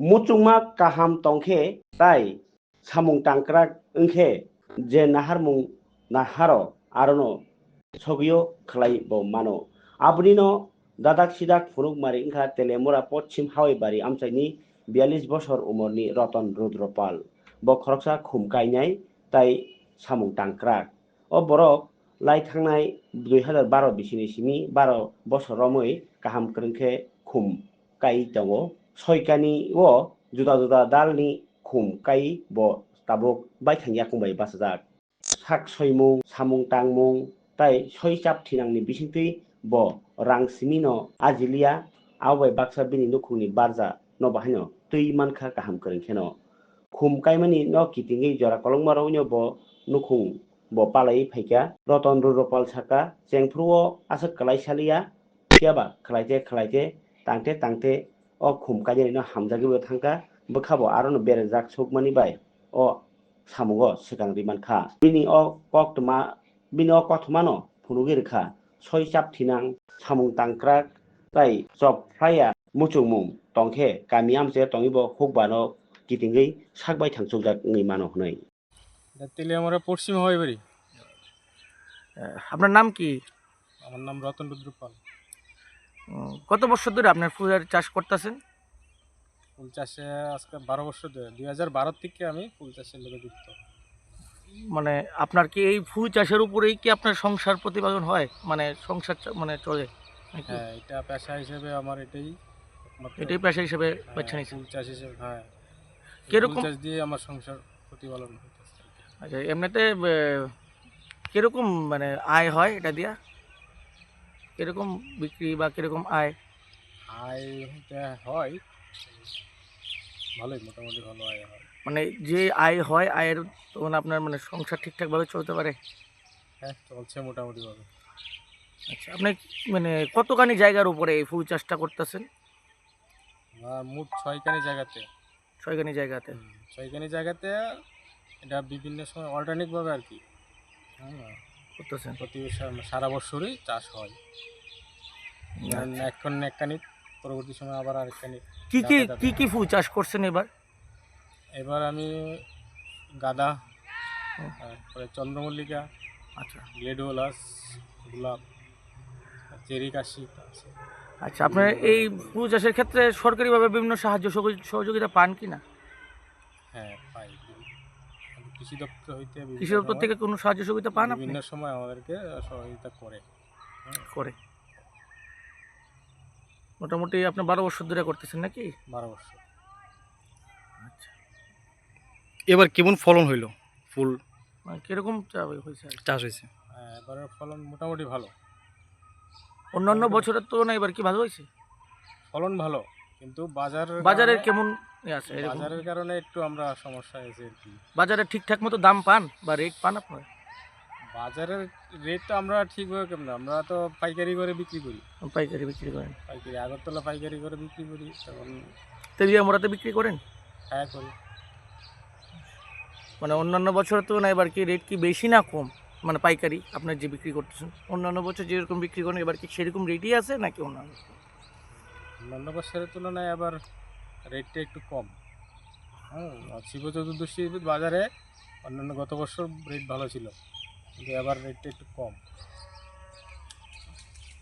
muchungma kaham tongkhe tai samung tangkrak wngkhe je naharmung naharo arono sogio khlai bo mano aboni no dadak sidak phunukmari wngkha telemura poschim hawai bari amchaini 42 বছর umorni Ratan Rudropal bo khoroksa khum kainai tai samung tangkrak o borok lai thangnai 2012 bisini simi 12 বছর romoi kaham krungkhe khum kai tongo soikani o juda juda dalni khum kai bo tabuk baithangya kungbai basajak sak soimung samung tangmung tai soichap thinangni bisingtwi bo rang simino ajilia abai baksa bini nukhungni barja no bahaino tui mankha kaham krungkheno khum kaimani no kitingui jora kolongma rogno bo nukhung bo palai phaikya Ratan Rudropal saka chengphruo asok klai salia phiaba khlaite tangte o khum kainani no hamjagui thangka bwkhabo aro no berajak sukmani bai o samungo swkangri mankha bini o kothmano phunugui rwkha soichap thinang samung tangkrak tai job phlaya muchungmung tongkhe kami amche tongibo hukbano kitingui sakbai thangchukjak wngui mano hnai Teliamura পশ্চিম হওয়াই বাড়ি। আপনার নাম কি? আমার নাম রতন রুদ্রপাল। কত বছর ধরে আপনার ফুলের চাষ করতেছেন? ফুল চাষে আজকে 12 বছর ধরে 2012 থেকে আমি ফুল চাষের লোকে যুক্ত। মানে আপনার কি এই ফুল চাষের উপরেই কি আপনার সংসার প্রতিপাদন হয়, মানে সংসার মানে চলে? হ্যাঁ, এটা পেশা হিসেবে আমার এটাই পেশা হিসেবে বেছে নিয়েছেন? ফুল চাষ হিসেবে, হ্যাঁ, কিরকম ফুল চাষ দিয়ে আমার সংসার প্রতিপালন হইতেছে। আচ্ছা, এমনিতে কিরকম মানে আয় হয় এটা দিয়া? কিরকম বিক্রি বা কিরকম আয়? আয়টা হয় ভালোই, মোটামুটি ভালো আয় হয়। মানে যে আয় হয়, আয়ের তখন আপনার মানে সংসার ঠিকঠাকভাবে চলতে পারে? হ্যাঁ, চলছে মোটামুটি ভাবে। আচ্ছা, আপনি মানে কতখানি জায়গার উপরে এই ফুল চাষটা করতেছেন? মোট 6খানি জায়গাতে। 6খানি জায়গাতে? 6খানি জায়গাতে এটা বিভিন্ন সময় অল্টারনেটভাবে আর কি করতেছেন? প্রতি সারা বছরই চাষ হয়। এখন একখানি, পরবর্তী সময় আবার আরেকখানি। কি ফুল চাষ করছেন এবার? এবার আমি গাঁদা, তারপরে চন্দ্রমল্লিকা, আচ্ছা, গ্লেডিওলাস, গোলাপ, চেরি কাশি আছে। আচ্ছা, আপনার এই ফুল চাষের ক্ষেত্রে সরকারিভাবে বিভিন্ন সাহায্য সহযোগিতা পান কি না? হ্যাঁ, পাই। কৃষি দপ্তর থেকে কোনো সাহায্য সহযোগিতা পান? বিভিন্ন সময় আমাদেরকে সহযোগিতা করে। মোটামুটি আপনি 12 বছর ধরে করতেছেন নাকি? 12 বছর। আচ্ছা, এবার কেমন ফলন হইল? ফুল কিরকম চাষ হয়েছে? এবারের ফলন মোটামুটি ভালো। অন্যান্য বছরের তুলনায় এবার কি ভালো হয়েছে? ফলন ভালো, কিন্তু বাজারের কেমন আছে? বাজারের কারণে একটু আমরা সমস্যা হয়েছে আর কি। বাজারে ঠিকঠাক মতো দাম পান বা রেট পান আপনারা? বাজারের রেট তো আমরা ঠিকভাবে কেমন, আমরা তো পাইকারি করে বিক্রি করি। পাইকারি বিক্রি করেন? পাইকারি আগরতলা পাইকারি করে বিক্রি করি। তখন তেলিয়ামুড়াতে বিক্রি করেন? হ্যাঁ, করি। মানে অন্যান্য বছরের তুলনায় এবার কি রেট কি বেশি না কম? মানে পাইকারি আপনার যে বিক্রি করতেছেন, অন্যান্য বছর যেরকম বিক্রি করেন এবার কি সেরকম রেটই আছে নাকি অন্যান্য বছরের তুলনায় আবার রেটটা একটু কম। শিব চতুর্দশী বাজারে অন্যান্য গত বছর রেট ভালো ছিল, কিন্তু এবার রেটটা একটু কম।